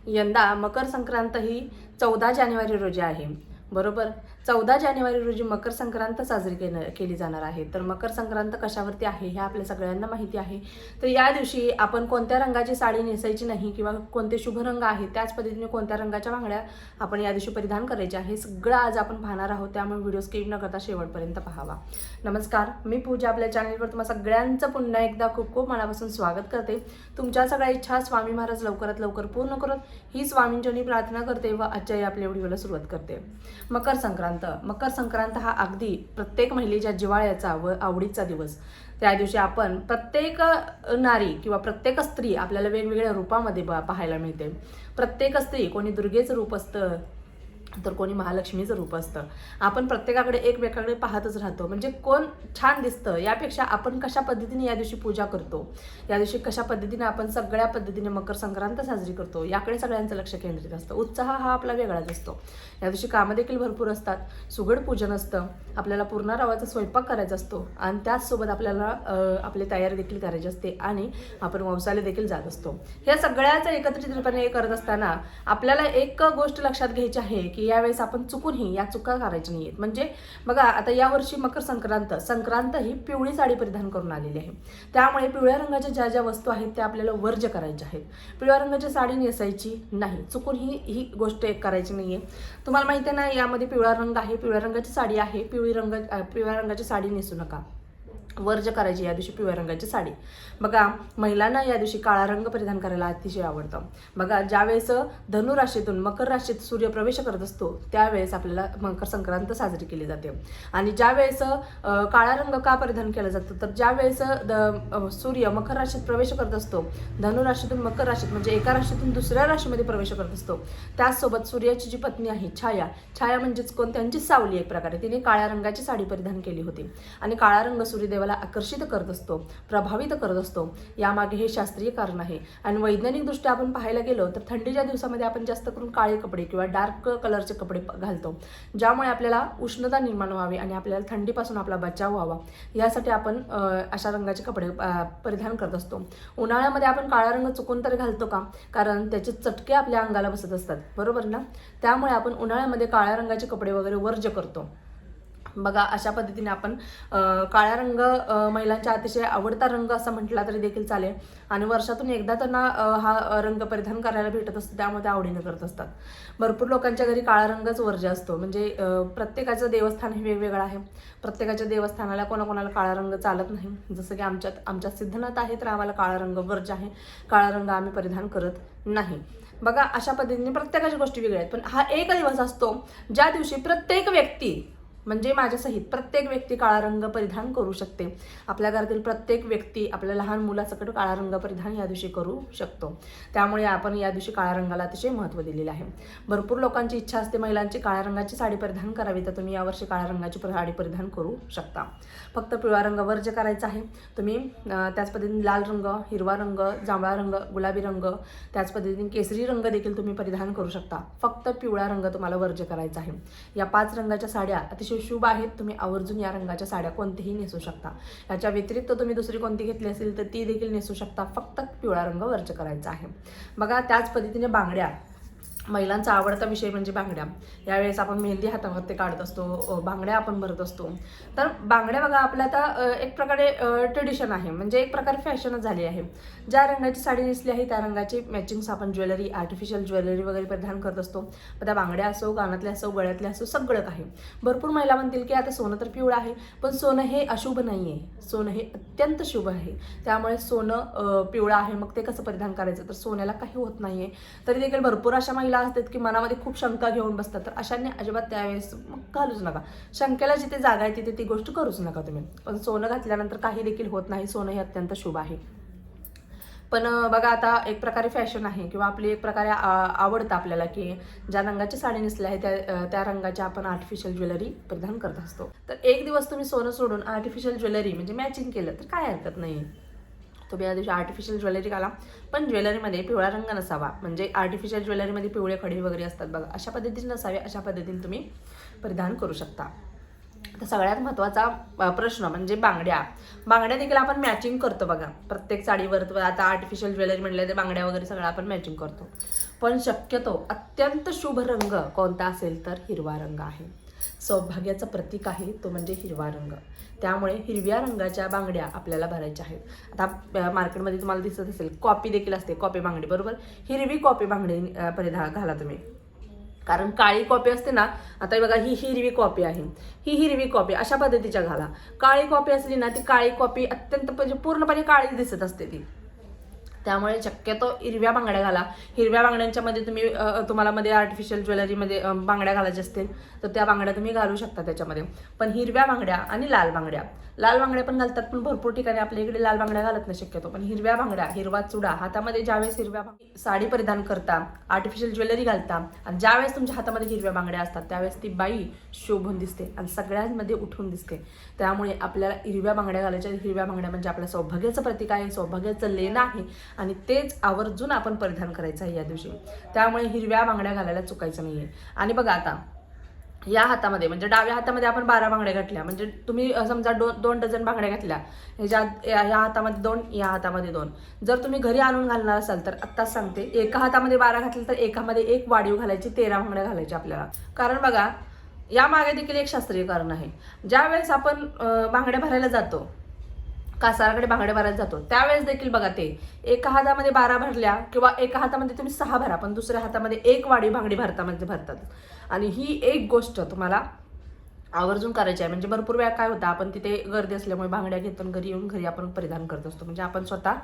यंदा मकर संक्रांत ही 14 जानेवारी रोजी आहे. बरोबर, 14 जानेवारी रोजी मकर संक्रांत साजरी केली जाणार आहे. तर मकर संक्रांत कशावरती आहे हे आपल्या सगळ्यांना माहिती आहे. तर या दिवशी आपण कोणत्या रंगाची साडी नेसायची नाही किंवा कोणते शुभ रंग आहे, त्याच पद्धतीने कोणत्या रंगाच्या बांगड्या आपण या दिवशी परिधान करायचे आहे, सगळं आज आपण पाहणार आहोत. त्यामुळे व्हिडिओ स्किप न करता शेवटपर्यंत पाहावा. नमस्कार, मी पूजा. आपल्या चॅनलवर तुम्हा सगळ्यांचं पुन्हा एकदा खूप खूप मनापासून स्वागत करते. तुमच्या सगळ्या इच्छा स्वामी महाराज लवकरात लवकर पूर्ण करत ही स्वामींचरणी प्रार्थना करते व आजच्या या आपल्या व्हिडिओला सुरुवात करते. मकर संक्रांत हा अगदी प्रत्येक महिलेच्या जिव्हाळ्याचा व आवडीचा दिवस. त्या दिवशी आपण प्रत्येक नारी किंवा प्रत्येक स्त्री आपल्याला वेगवेगळ्या रूपामध्ये पाहायला मिळते. प्रत्येक स्त्री, कोणी दुर्गेचं रूप असतं तर कोणी महालक्ष्मीचं रूप असतं. आपण प्रत्येकाकडे एकमेकाकडे पाहतच राहतो. म्हणजे कोण छान दिसतं यापेक्षा आपण कशा पद्धतीने या दिवशी पूजा करतो, या दिवशी कशा पद्धतीने आपण सगळ्या पद्धतीने मकर संक्रांत साजरी करतो याकडे सगळ्यांचं लक्ष केंद्रित असतं. उत्साह हा आपला वेगळाच असतो. या दिवशी कामं देखील भरपूर असतात. सुगड पूजन असतं, आपल्याला पूर्ण रवाचा स्वयंपाक करायचा असतो आणि त्याचसोबत आपल्याला आपली तयारी देखील करायची असते आणि आपण वंसाला देखील जात असतो. या सगळ्याचं एकत्रितपणे करत असताना आपल्याला एक गोष्ट लक्षात घ्यायची आहे की यावेळेस आपण चुकूनही या चुका करायच्या नाहीत. म्हणजे बघा, आता यावर्षी मकर संक्रांत ही पिवळी साडी परिधान करून आलेली आहे. त्यामुळे पिवळ्या रंगाच्या ज्या ज्या वस्तू आहेत त्या आपल्याला वर्ज्य करायच्या आहेत. पिवळ्या रंगाची साडी नेसायची नाही, चुकून ही गोष्ट एक करायची नाहीये. तुम्हाला माहिती आहे ना, यामध्ये पिवळा रंग आहे, पिवळ्या रंगाची साडी आहे, पिवळ्या रंगाची साडी नेसू नका, वर्ज्य करायची या दिवशी पिवळ्या रंगाची साडी. बघा, महिलांना या दिवशी काळा रंग परिधान करायला अतिशय आवडतं. बघा, ज्यावेळेस धनुराशीतून मकर राशीत सूर्य प्रवेश करत असतो त्यावेळेस आपल्याला मकर संक्रांत साजरी केली जाते. आणि ज्यावेळेस काळा रंग का परिधान केला जातो तर ज्यावेळेस सूर्य मकर राशीत प्रवेश करत असतो, धनुराशीतून मकर राशीत म्हणजे एका राशीतून दुसऱ्या राशीमध्ये प्रवेश करत असतो, त्याचसोबत सूर्याची जी पत्नी आहे छाया म्हणजेच कोण, त्यांची सावली एक प्रकारे, तिने काळ्या रंगाची साडी परिधान केली होती. आणि काळा रंग सूर्यदेव आकर्षित करत असतो, प्रभावित करत असतो. यामागे हे शास्त्रीय कारण आहे. आणि वैज्ञानिक दृष्ट्या आपण पाहायला गेलो तर थंडीच्या दिवसामध्ये आपण जास्त करून काळे कपडे किंवा डार्क कलरचे कपडे घालतो, ज्यामुळे आपल्याला उष्णता निर्माण व्हावी आणि आपल्याला थंडीपासून आपला बचाव व्हावा, यासाठी आपण अशा रंगाचे कपडे परिधान करत असतो. उन्हाळ्यामध्ये आपण काळा रंग चुकून तरी घालतो का? कारण त्याचे चटके आपल्या अंगाला बसत असतात, बरोबर ना? त्यामुळे आपण उन्हाळ्यामध्ये काळ्या रंगाचे कपडे वगैरे वर्ज्य करतो. बघा, अशा पद्धतीने आपण काळा रंग महिलांचा अतिशय आवडता रंग असा म्हटला तरी देखील चालेल. आणि वर्षातून एकदा त्यांना हा रंग परिधान करायला भेटत असतो, त्यामुळे ते आवडीने करत असतात. भरपूर लोकांच्या घरी काळा रंगच वर्ज्य असतो. म्हणजे प्रत्येकाचं देवस्थान हे वेगवेगळं आहे. प्रत्येकाच्या देवस्थानाला कोणाकोणाला काळा रंग चालत नाही. जसं की आमच्या सिद्धनाथ आहे तर आम्हाला काळा रंग वर्ज्य आहे, काळा रंग आम्ही परिधान करत नाही. बघा, अशा पद्धतीने प्रत्येकाच्या गोष्टी वेगळ्या आहेत. पण हा एक दिवस असतो ज्या दिवशी प्रत्येक व्यक्ती म्हणजे माझ्यासहित प्रत्येक व्यक्ती काळा रंग परिधान करू शकते. आपल्या घरातील प्रत्येक व्यक्ती आपल्या लहान मुलासकट काळा रंग परिधान या दिवशी करू शकतो. त्यामुळे आपण या दिवशी काळ्या रंगाला अतिशय महत्त्व दिलेलं आहे. भरपूर लोकांची इच्छा असते महिलांची काळ्या रंगाची साडी परिधान करावी, तर तुम्ही यावर्षी काळ्या रंगाची साडी परिधान करू शकता. फक्त पिवळा रंग वर्ज्य करायचा आहे. तुम्ही त्याच पद्धतीने लाल रंग, हिरवा रंग, जांभळा रंग, गुलाबी रंग, त्याच पद्धतीने केसरी रंग देखील तुम्ही परिधान करू शकता. फक्त पिवळा रंग तुम्हाला वर्ज्य करायचा आहे. या 5 रंगाच्या साड्या अतिशय शुभ आहेत. तुम्ही आवर्जून या रंगाच्या साड्या कोणतीही नेसू शकता. याच्या व्यतिरिक्त तुम्ही दुसरी कोणती घेतली असेल तर ती देखील नेसू शकता. फक्त पिवळा रंग वर्ज्य करायचा आहे. बघा, त्याच पद्धतीने बांगड्या, महिलांचा आवडता विषय म्हणजे बांगड्या. यावेळेस आपण मेहंदी हातावरती काढत असतो, बांगड्या आपण भरत असतो. तर बांगड्या बघा, आपल्या आता एक प्रकारे ट्रेडिशन आहे, म्हणजे एक प्रकारे फॅशनच झाली आहे. ज्या रंगाची साडी नेसली आहे त्या रंगाची मॅचिंग्स आपण ज्वेलरी, आर्टिफिशियल ज्वेलरी वगैरे परिधान करत असतो. त्या बांगड्या असो, कानातल्या असो, गळ्यातल्या असो, सगळं काही. भरपूर महिला म्हणतील की आता सोनं तर पिवळं आहे, पण सोनं हे अशुभ नाही आहे, सोनं हे अत्यंत शुभ आहे. त्यामुळे सोनं पिवळं आहे, मग ते कसं परिधान करायचं? तर सोन्याला काही होत नाही आहे. तरी देखील भरपूर अशा महिला असतात की मनामध्ये खूप शंका घेऊन बसतात. तर अशांनी अजिबात त्यावेळेस मग घालूच नका. शंकेला जिथे जागा आहे तिथे ती गोष्ट करूच नका तुम्ही. पण सोनं घातल्यानंतर काही देखील होत नाही. सोनं हे अत्यंत शुभ आहे. पण बघा, आता एक प्रकारे फॅशन आहे किंवा आपली एक प्रकारे आवडतं आपल्याला की ज्या रंगाची साडी नेसली आहे त्या रंगाची आपण आर्टिफिशियल ज्वेलरी परिधान करत असतो. तर एक दिवस तुम्ही सोनं सोडून आर्टिफिशियल ज्वेलरी म्हणजे मॅचिंग केलं तर काय हरकत नाही. तुम्ही या दिवशी आर्टिफिशियल ज्वेलरी घाला, पण ज्वेलरीमध्ये पिवळा रंग नसावा. म्हणजे आर्टिफिशियल ज्वेलरीमध्ये पिवळे खडे वगैरे असतात बघा, अशा पद्धतीने नसावे. अशा पद्धतीने तुम्ही परिधान करू शकता. तर सगळ्यात महत्त्वाचा प्रश्न म्हणजे बांगड्या देखील आपण मॅचिंग करतो बघा. प्रत्येक साडीवर आता आर्टिफिशियल ज्वेलरी म्हणलं तर बांगड्या वगैरे सगळं आपण मॅचिंग करतो. पण शक्यतो अत्यंत शुभ रंग कोणता असेल तर हिरवा रंग आहे. सौभाग्याचं प्रतीक आहे तो म्हणजे हिरवा रंग. त्यामुळे हिरव्या रंगाच्या बांगड्या आपल्याला भरायच्या आहेत. आता मार्केटमध्ये तुम्हाला दिसत असेल कॉपी देखील असते, कॉपी बांगडी, बरोबर. हिरवी कॉपी बांगडी परिधान घाला तुम्ही. कारण काळी कॉपी असते ना, आता बघा ही हिरवी कॉपी आहे, ही हिरवी कॉपी अशा पद्धतीच्या घाला. काळी कॉपी असली ना, ती काळी कॉपी अत्यंत म्हणजे पूर्णपणे काळी दिसत असते ती. त्यामुळे शक्यतो हिरव्या बांगड्या घाला. हिरव्या बांगड्यांच्या मध्ये तुम्ही तुम्हाला मध्ये आर्टिफिशियल ज्वेलरीमध्ये बांगड्या घालायच्या असतील तर त्या बांगड्या तुम्ही घालू शकता त्याच्यामध्ये. पण हिरव्या बांगड्या आणि लाल बांगड्या पण घालतात, पण भरपूर ठिकाणी आपल्या इकडे लाल बांगड्या घालत नाही शक्यतो. पण हिरव्या बांगड्या, हिरवा चुडा हातामध्ये ज्यावेळेस हिरव्या साडी परिधान करता, आर्टिफिशियल ज्वेलरी घालता आणि ज्यावेळेस तुमच्या हातामध्ये हिरव्या बांगड्या असतात त्यावेळेस ती बाई शोभून दिसते आणि सगळ्यांमध्ये उठून दिसते. त्यामुळे आपल्याला हिरव्या बांगड्या घालायच्या. हिरव्या बांगड्या म्हणजे आपल्या सौभाग्याचं प्रतीक आहे, सौभाग्याचं लेणं आहे आणि तेच आवर्जून आपण परिधान करायचं आहे या दिवशी. त्यामुळे हिरव्या बांगड्या घालायला चुकायचं नाहीये. आणि बघा आता या हातामध्ये म्हणजे डाव्या हातामध्ये आपण 12 बांगड्या घातल्या, म्हणजे तुम्ही समजा 2 डझन बांगड्या घातल्या, या हातामध्ये 2, या हातामध्ये 2. जर तुम्ही घरी आणून घालणार असाल तर आत्ताच सांगते, एका हातामध्ये 12 घातले तर एकामध्ये 1 वाढीव घालायची, 13 बांगड्या घालायच्या आपल्याला. कारण बघा या मागे देखील एक शास्त्रीय कारण आहे. ज्यावेळेस आपण बांगड्या भरायला जातो, कासाराकडे बांगड्या भरायला जातो, त्यावेळेस देखील बघा ते एका हातामध्ये 12 भरल्या किंवा एका हातामध्ये तुम्ही 6 भरा, पण दुसऱ्या हातामध्ये 1 वाढीव बांगडी भरतात. आणि ही एक गोष्ट तुम्हाला आवर्जून करायची आहे. म्हणजे भरपूर वेळा काय होतं, आपण तिथे गर्दी असल्यामुळे बांगड्या घेतो, घरी आपण परिधान करत असतो, म्हणजे आपण स्वतः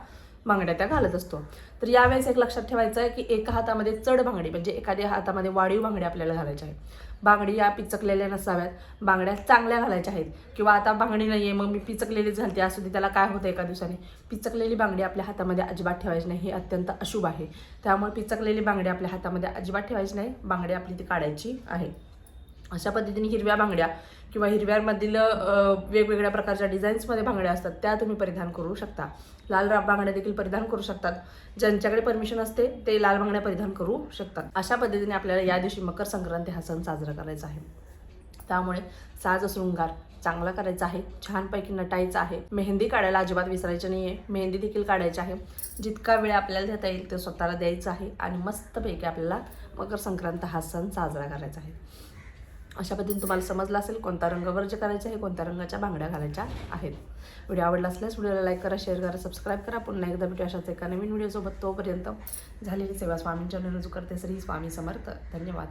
बांगड्या त्या घालत असतो. तर यावेळेस एक लक्षात ठेवायचं आहे की एका हातामध्ये चढ बांगडी म्हणजे एखाद्या हातामध्ये वाढीव बांगड्या आपल्याला घालायच्या आहेत. बांगडी या पिचकलेल्या नसाव्यात, बांगड्या चांगल्या घालायच्या आहेत. किंवा आता बांगडी नाही आहे मग मी पिचकलेलीच घालते असू दे, त्याला काय होतं एका दिवसाने. पिचकलेली बांगडी आपल्या हातामध्ये अजिबात ठेवायची नाही, हे अत्यंत अशुभ आहे. त्यामुळे पिचकलेली बांगडी आपल्या हातामध्ये अजिबात ठेवायची नाही, बांगडी आपली ती काढायची आहे. अशा पद्धतीने हिरव्या बांगड्या किंवा हिरव्यामधील वेगवेगळ्या प्रकारच्या डिझाईन्समध्ये बांगड्या असतात त्या तुम्ही परिधान करू शकता. लाल बांगड्या देखील परिधान करू शकतात. ज्यांच्याकडे परमिशन असते ते लाल बांगड्या परिधान करू शकतात. अशा पद्धतीने आपल्याला या दिवशी मकर संक्रांती हा सण साजरा करायचा आहे. त्यामुळे साज शृंगार चांगला करायचा आहे, छानपैकी नटायचं आहे. मेहंदी काढायला अजिबात विसरायची नाही आहे, मेहंदी देखील काढायची आहे. जितका वेळ आपल्याला देता येईल ते स्वतःला द्यायचं आहे आणि मस्तपैकी आपल्याला मकर संक्रांत हा सण साजरा करायचा आहे. अशा पद्धतीने तुम्हाला समजलं असेल कोणता रंग वर्ज करायचा आहे, कोणत्या रंगाच्या बांगड्या घालायच्या आहेत. व्हिडिओ आवडला असल्यास व्हिडिओला लाईक करा, शेअर करा, सबस्क्राईब करा. पुन्हा एकदा भेटू अशाच एका नवीन व्हिडिओसोबत. तोपर्यंत झालेली सेवा स्वामींच्या रुजू करते. श्री स्वामी समर्थ. धन्यवाद.